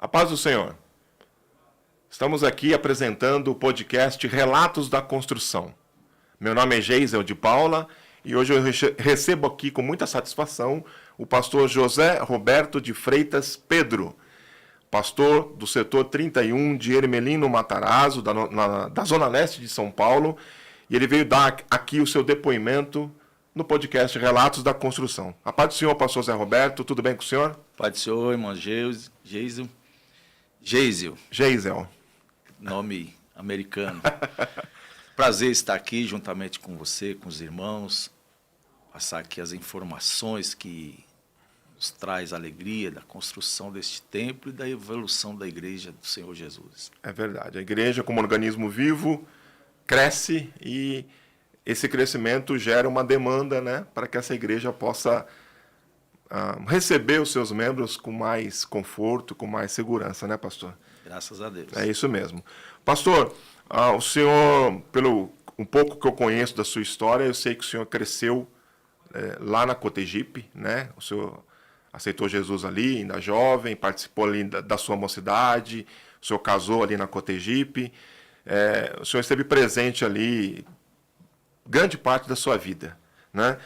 A paz do Senhor. Estamos aqui apresentando o podcast Relatos da Construção. Meu nome é Geisel de Paula e hoje eu recebo aqui com muita satisfação o pastor José Roberto de Freitas Pedro, pastor do setor 31 de Ermelino Matarazzo, da Zona Leste de São Paulo, e ele veio dar aqui o seu depoimento no podcast Relatos da Construção. A paz do Senhor, pastor José Roberto, tudo bem com o senhor? Paz do Senhor, irmão Geisel. Nome americano. Prazer estar aqui juntamente com você, com os irmãos, passar aqui as informações que nos traz a alegria da construção deste templo e da evolução da igreja do Senhor Jesus. É verdade. A igreja, como organismo vivo, cresce e esse crescimento gera uma demanda, né, para que essa igreja possa receber os seus membros com mais conforto, com mais segurança, né, pastor? Graças a Deus. É isso mesmo. Pastor, o senhor, pelo um pouco que eu conheço da sua história, eu sei que o senhor cresceu lá na Cotegipe, né? O senhor aceitou Jesus ali, ainda jovem, participou ali da sua mocidade, o senhor casou ali na Cotegipe, o senhor esteve presente ali grande parte da sua vida, né?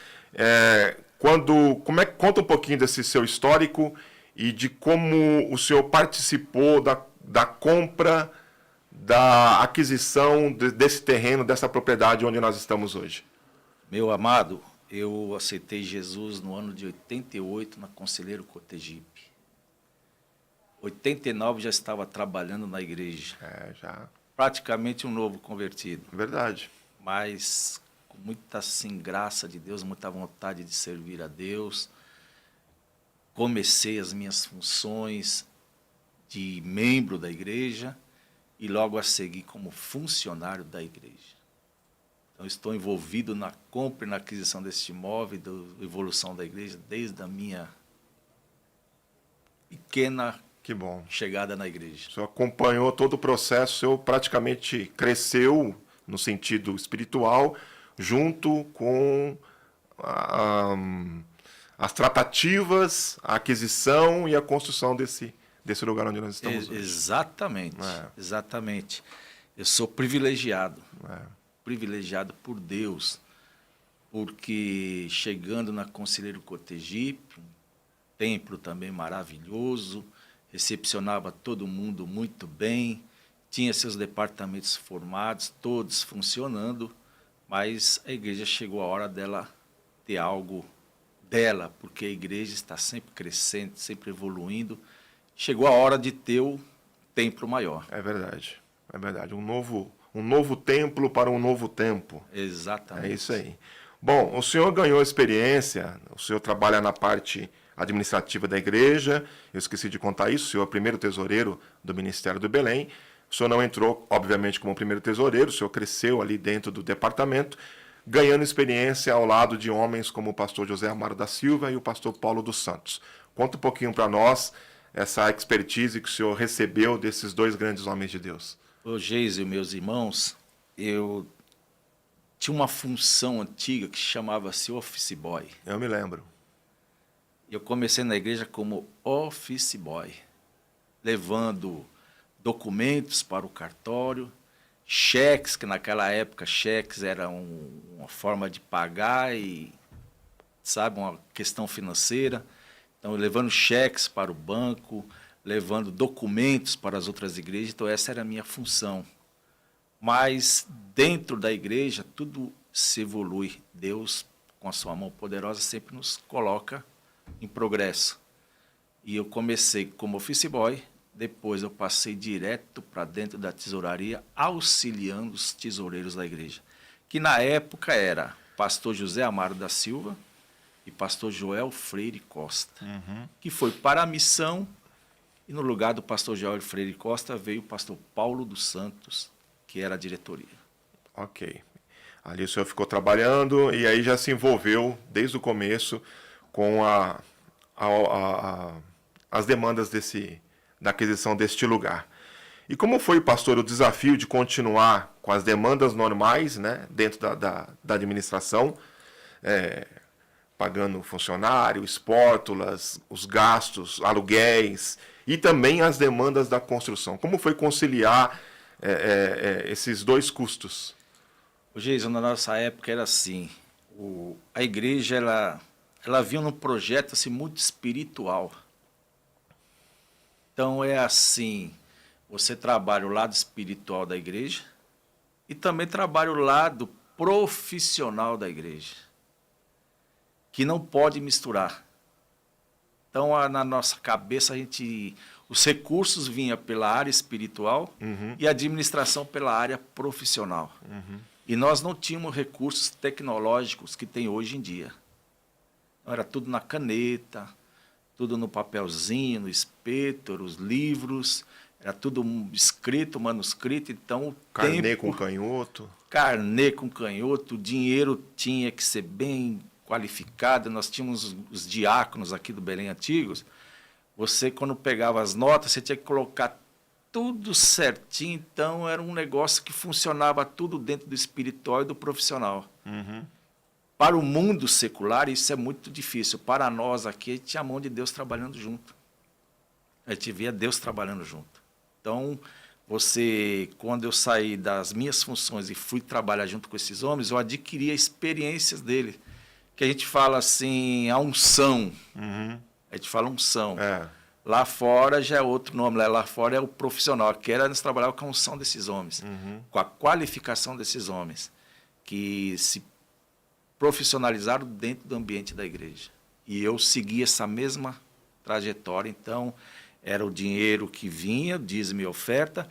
Conta um pouquinho desse seu histórico e de como o senhor participou da compra, da aquisição desse terreno, dessa propriedade onde nós estamos hoje. Meu amado, eu aceitei Jesus no ano de 88 na Conselheiro Cotegipe. 89 já estava trabalhando na igreja. Já. Praticamente um novo convertido. Verdade. Mas com muita graça de Deus, muita vontade de servir a Deus. Comecei as minhas funções de membro da igreja e logo a seguir como funcionário da igreja. Então, estou envolvido na compra e na aquisição deste imóvel, da evolução da igreja, desde a minha pequena chegada na igreja. O senhor acompanhou todo o processo, o senhor praticamente cresceu no sentido espiritual, junto com as tratativas, a aquisição e a construção desse lugar onde nós estamos hoje. Exatamente. Eu sou privilegiado. Privilegiado por Deus, porque chegando na Conselheiro Cotegipe, um templo também maravilhoso, recepcionava todo mundo muito bem, tinha seus departamentos formados, todos funcionando, mas a igreja chegou a hora dela ter algo dela, porque a igreja está sempre crescendo, sempre evoluindo. Chegou a hora de ter o templo maior. É verdade. Um novo templo para um novo tempo. Exatamente. É isso aí. Bom, o senhor ganhou experiência, o senhor trabalha na parte administrativa da igreja, eu esqueci de contar isso, o senhor é o primeiro tesoureiro do Ministério do Belém. O senhor não entrou, obviamente, como primeiro tesoureiro, o senhor cresceu ali dentro do departamento, ganhando experiência ao lado de homens como o pastor José Amaro da Silva e o pastor Paulo dos Santos. Conta um pouquinho para nós essa expertise que o senhor recebeu desses dois grandes homens de Deus. Ô Geisel, meus irmãos, eu tinha uma função antiga que chamava-se office boy. Eu me lembro. Eu comecei na igreja como office boy, levando documentos para o cartório, cheques, que naquela época cheques eram uma forma de pagar e, uma questão financeira. Então, levando cheques para o banco, levando documentos para as outras igrejas. Então, essa era a minha função. Mas, dentro da igreja, tudo se evolui. Deus, com a sua mão poderosa, sempre nos coloca em progresso. E eu comecei como office boy, depois eu passei direto para dentro da tesouraria, auxiliando os tesoureiros da igreja, que na época era pastor José Amaro da Silva e pastor Joel Freire Costa, que foi para a missão, e no lugar do pastor Joel Freire Costa veio o pastor Paulo dos Santos, que era a diretoria. Ok. Ali o senhor ficou trabalhando e aí já se envolveu desde o começo com as demandas da aquisição deste lugar. E como foi, pastor, o desafio de continuar com as demandas normais, né, dentro da administração, pagando funcionário, espórtulas, os gastos, aluguéis, e também as demandas da construção. Como foi conciliar esses dois custos? O Geison, na nossa época era assim, a igreja ela vinha num projeto assim, muito espiritual. Então é assim, você trabalha o lado espiritual da igreja e também trabalha o lado profissional da igreja, que não pode misturar. Então, na nossa cabeça, os recursos vinham pela área espiritual e a administração pela área profissional. E nós não tínhamos recursos tecnológicos que tem hoje em dia. Era tudo na caneta, tudo no papelzinho, no espeto, os livros, era tudo escrito, manuscrito, então o Carnê com canhoto. Carnê com canhoto, o dinheiro tinha que ser bem qualificado. Nós tínhamos os diáconos aqui do Belém Antigos. Você, quando pegava as notas, você tinha que colocar tudo certinho, então era um negócio que funcionava tudo dentro do espiritual e do profissional. Para o mundo secular, isso é muito difícil. Para nós aqui, a gente tinha a mão de Deus trabalhando junto. A gente via Deus trabalhando junto. Então, quando eu saí das minhas funções e fui trabalhar junto com esses homens, eu adquiri experiências dele. Que a gente fala assim, a unção. A gente fala unção. Lá fora já é outro nome, lá fora é o profissional. Aqui nós trabalhávamos com a unção desses homens, com a qualificação desses homens, que se profissionalizaram dentro do ambiente da igreja. E eu segui essa mesma trajetória, então era o dinheiro que vinha, dízimo e oferta,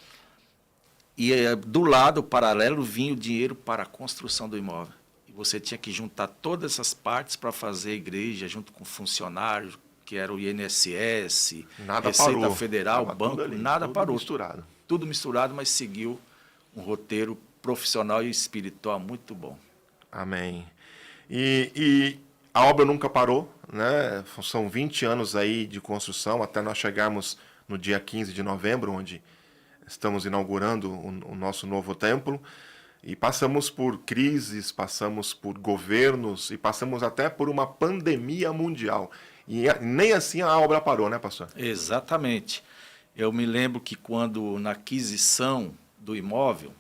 e do lado paralelo vinha o dinheiro para a construção do imóvel. E você tinha que juntar todas essas partes para fazer a igreja, junto com funcionários, que era o INSS, Receita Federal, banco, nada parou. Misturado. Tudo misturado, mas seguiu um roteiro profissional e espiritual muito bom. Amém. E a obra nunca parou, né? São 20 anos aí de construção, até nós chegarmos no dia 15 de novembro, onde estamos inaugurando o nosso novo templo. E passamos por crises, passamos por governos e passamos até por uma pandemia mundial. E nem assim a obra parou, né, pastor? Exatamente. Eu me lembro que quando na aquisição do imóvel,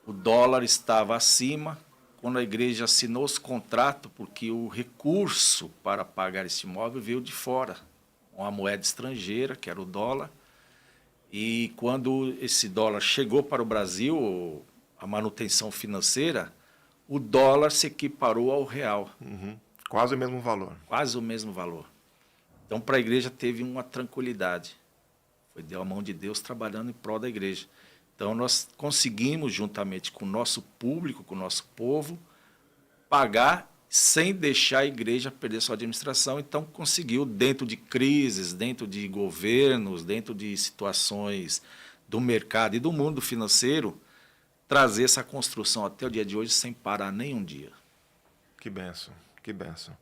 o dólar estava acima, quando a igreja assinou os contratos, porque o recurso para pagar esse imóvel veio de fora, uma moeda estrangeira, que era o dólar. E quando esse dólar chegou para o Brasil, a manutenção financeira, o dólar se equiparou ao real. Quase o mesmo valor. Quase o mesmo valor. Então, para a igreja teve uma tranquilidade. Deu a mão de Deus trabalhando em prol da igreja. Então, nós conseguimos, juntamente com o nosso público, com o nosso povo, pagar sem deixar a igreja perder sua administração. Então, conseguiu, dentro de crises, dentro de governos, dentro de situações do mercado e do mundo financeiro, trazer essa construção até o dia de hoje sem parar nenhum dia. Que bênção, que bênção.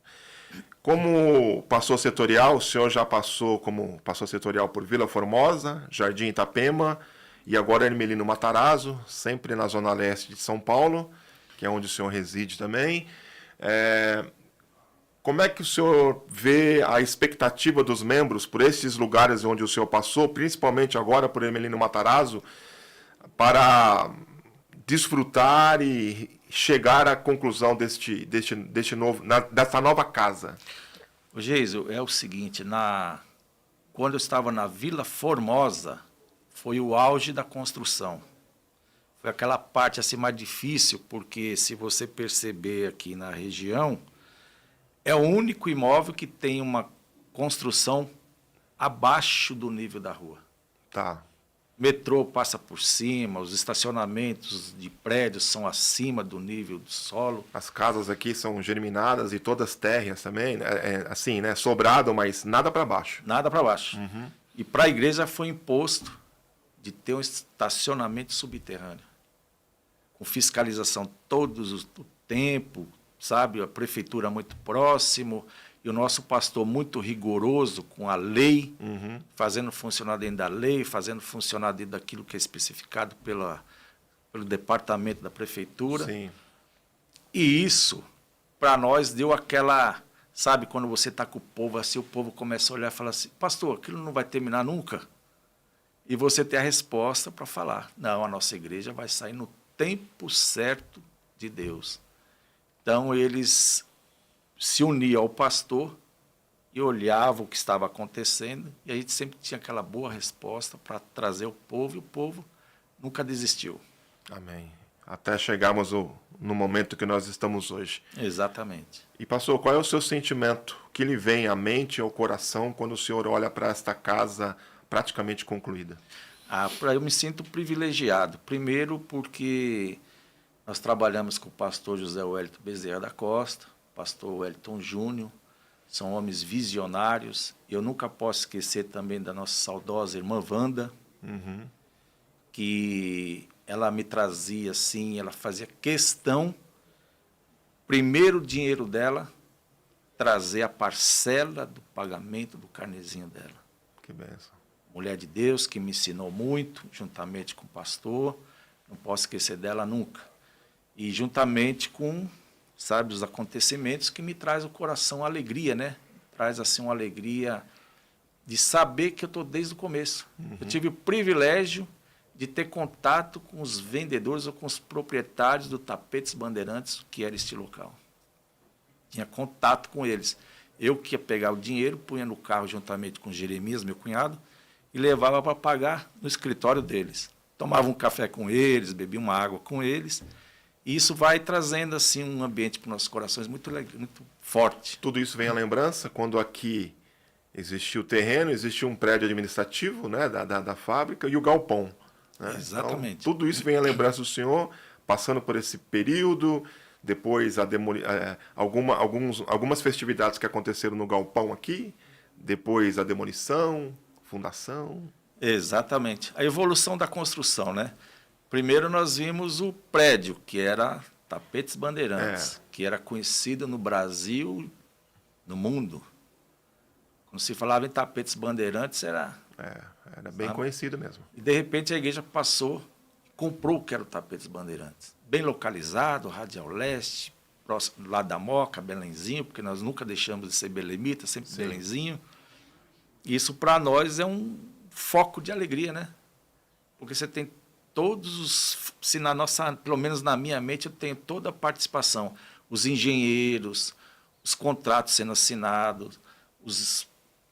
Como pastor setorial, o senhor já passou como pastor setorial por Vila Formosa, Jardim Itapema e agora Hermelino Matarazzo, sempre na zona leste de São Paulo, que é onde o senhor reside também. Como é que o senhor vê a expectativa dos membros por esses lugares onde o senhor passou, principalmente agora por Hermelino Matarazzo, para desfrutar e chegar à conclusão dessa nova casa? O Geison, é o seguinte, quando eu estava na Vila Formosa, foi o auge da construção. Foi aquela parte assim mais difícil, porque se você perceber aqui na região, é o único imóvel que tem uma construção abaixo do nível da rua. Tá. Metrô passa por cima, os estacionamentos de prédios são acima do nível do solo. As casas aqui são germinadas e todas térreas também, assim, né? Sobrado, mas nada para baixo. Nada para baixo. E para a igreja foi imposto de ter um estacionamento subterrâneo, com fiscalização todo o tempo, sabe? A prefeitura muito próximo. E o nosso pastor muito rigoroso com a lei, fazendo funcionar dentro da lei, fazendo funcionar dentro daquilo que é especificado pelo departamento da prefeitura. Sim. E isso, para nós, deu aquela Sabe, quando você está com o povo assim, o povo começa a olhar e fala assim, pastor, aquilo não vai terminar nunca? E você tem a resposta para falar, não, a nossa igreja vai sair no tempo certo de Deus. Então, eles se uniam ao pastor e olhavam o que estava acontecendo, e a gente sempre tinha aquela boa resposta para trazer o povo, e o povo nunca desistiu. Amém. Até chegarmos no momento que nós estamos hoje. Exatamente. E pastor, qual é o seu sentimento? O que lhe vem à mente e ao coração quando o senhor olha para esta casa praticamente concluída? Eu me sinto privilegiado. Primeiro porque nós trabalhamos com o pastor José Wellington Bezerra da Costa, pastor Wellington Júnior, são homens visionários. Eu nunca posso esquecer também da nossa saudosa irmã Wanda, que ela me trazia assim, ela fazia questão, primeiro o dinheiro dela, trazer a parcela do pagamento do carnezinho dela. Que bênção. Mulher de Deus, que me ensinou muito, juntamente com o pastor, não posso esquecer dela nunca. E juntamente com, sabe, os acontecimentos que me traz o coração alegria, né? Traz assim uma alegria de saber que eu estou desde o começo. Eu tive o privilégio de ter contato com os vendedores ou com os proprietários do Tapetes Bandeirantes, que era este local. Tinha contato com eles. Eu que ia pegar o dinheiro, punha no carro juntamente com Jeremias, meu cunhado, e levava para pagar no escritório deles. Tomava um café com eles, bebia uma água com eles. E isso vai trazendo assim um ambiente para os nossos corações muito forte. Tudo isso vem à lembrança quando aqui existia o terreno, existia um prédio administrativo, né, da fábrica e o galpão. Né? Exatamente. Então, tudo isso vem à lembrança do senhor, passando por esse período, depois algumas festividades que aconteceram no galpão aqui, depois a demolição, fundação. Exatamente. A evolução da construção, né? Primeiro nós vimos o prédio, que era Tapetes Bandeirantes, que era conhecido no Brasil, no mundo. Quando se falava em Tapetes Bandeirantes, era bem conhecido mesmo. E de repente a igreja passou e comprou o que era o Tapetes Bandeirantes. Bem localizado, Radial Leste, próximo lá da Moca, Belenzinho, porque nós nunca deixamos de ser belemita, sempre Sim. Belenzinho. Isso para nós é um foco de alegria, né? Porque você tem todos os, se na nossa, pelo menos na minha mente, eu tenho toda a participação, os engenheiros, os contratos sendo assinados,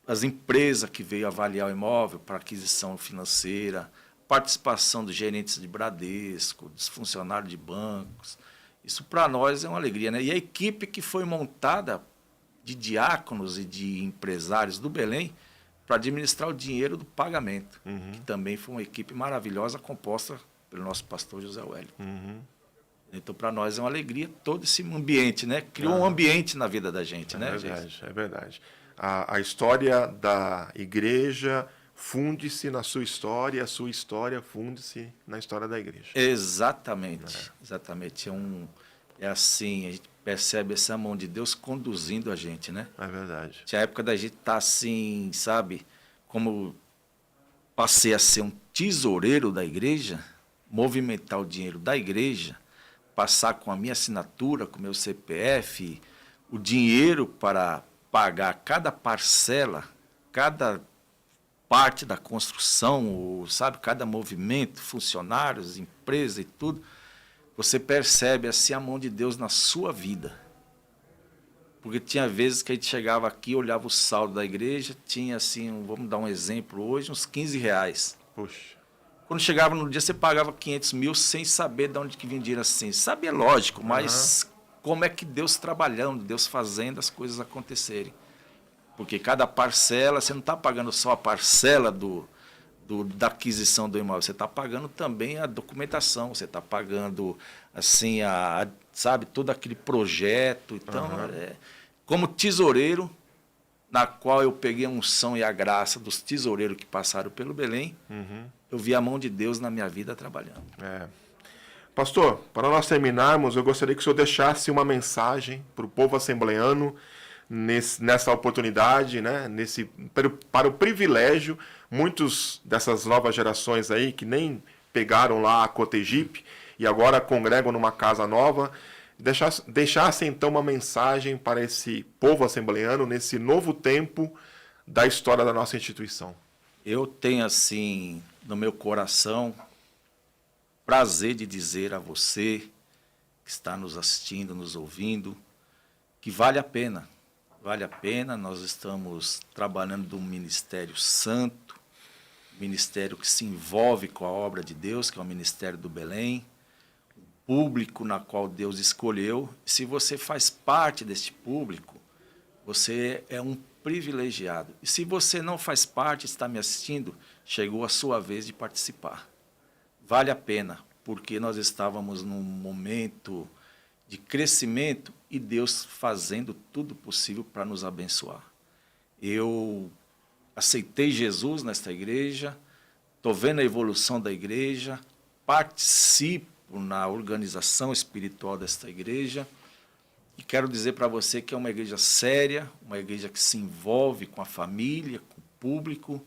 as empresas que veio avaliar o imóvel para aquisição financeira, participação dos gerentes de Bradesco, dos funcionários de bancos. Isso para nós é uma alegria, né? E a equipe que foi montada de diáconos e de empresários do Belém para administrar o dinheiro do pagamento, que também foi uma equipe maravilhosa composta pelo nosso pastor José Wellington. Então, para nós é uma alegria todo esse ambiente, né? Criou um ambiente na vida da gente, né? É verdade. A história da igreja funde-se na sua história, a sua história funde-se na história da igreja. Exatamente. Exatamente. É assim, a gente percebe essa mão de Deus conduzindo a gente, né? É verdade. Tinha a época da gente estar assim, sabe? Como passei a ser um tesoureiro da igreja, movimentar o dinheiro da igreja, passar com a minha assinatura, com o meu CPF, o dinheiro para pagar cada parcela, cada parte da construção, sabe, cada movimento, funcionários, empresa e tudo, você percebe assim a mão de Deus na sua vida. Porque tinha vezes que a gente chegava aqui, olhava o saldo da igreja, tinha assim, vamos dar um exemplo hoje, uns R$15. Puxa. Quando chegava no dia, você pagava 500 mil sem saber de onde que vinha dinheiro assim. Sabe, é lógico, mas como é que Deus trabalhando, Deus fazendo as coisas acontecerem. Porque cada parcela, você não está pagando só a parcela da aquisição do imóvel, você está pagando também a documentação, você está pagando assim, sabe, todo aquele projeto. Então, como tesoureiro, na qual eu peguei a unção e a graça dos tesoureiros que passaram pelo Belém, eu vi a mão de Deus na minha vida trabalhando. Pastor, para nós terminarmos, eu gostaria que o senhor deixasse uma mensagem para o povo assembleano nessa oportunidade, né? Para o privilégio, muitos dessas novas gerações aí que nem pegaram lá a Cotegipe e agora congregam numa casa nova, deixasse então uma mensagem para esse povo assembleano nesse novo tempo da história da nossa instituição. Eu tenho, assim, no meu coração, prazer de dizer a você que está nos assistindo, nos ouvindo, que vale a pena. Vale a pena, nós estamos trabalhando num ministério santo, ministério que se envolve com a obra de Deus, que é o Ministério do Belém, o público na qual Deus escolheu. Se você faz parte deste público, você é um privilegiado. E se você não faz parte, está me assistindo, chegou a sua vez de participar. Vale a pena, porque nós estávamos num momento de crescimento e Deus fazendo tudo possível para nos abençoar. Eu aceitei Jesus nesta igreja, estou vendo a evolução da igreja, participo na organização espiritual desta igreja e quero dizer para você que é uma igreja séria, uma igreja que se envolve com a família, com o público.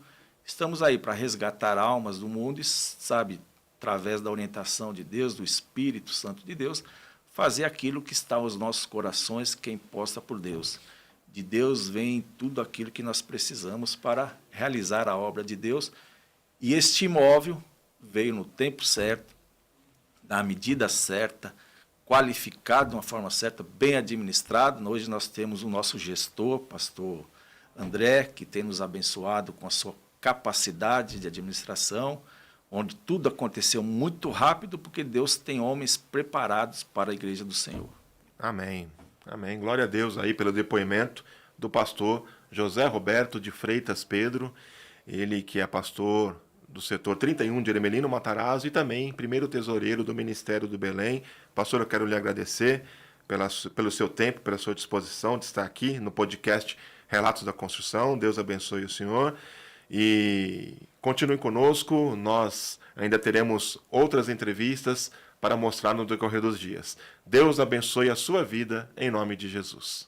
Estamos aí para resgatar almas do mundo e, sabe, através da orientação de Deus, do Espírito Santo de Deus, fazer aquilo que está aos nossos corações, que é imposta por Deus. De Deus vem tudo aquilo que nós precisamos para realizar a obra de Deus. E este imóvel veio no tempo certo, na medida certa, qualificado de uma forma certa, bem administrado. Hoje nós temos o nosso gestor, pastor André, que tem nos abençoado com a sua capacidade de administração, onde tudo aconteceu muito rápido, porque Deus tem homens preparados para a igreja do Senhor. Amém. Amém. Glória a Deus aí pelo depoimento do pastor José Roberto de Freitas Pedro, ele que é pastor do setor 31 de Ermelino Matarazzo e também primeiro tesoureiro do Ministério do Belém. Pastor, eu quero lhe agradecer pelo seu tempo, pela sua disposição de estar aqui no podcast Relatos da Construção. Deus abençoe o senhor e continue conosco. Nós ainda teremos outras entrevistas para mostrar no decorrer dos dias. Deus abençoe a sua vida em nome de Jesus.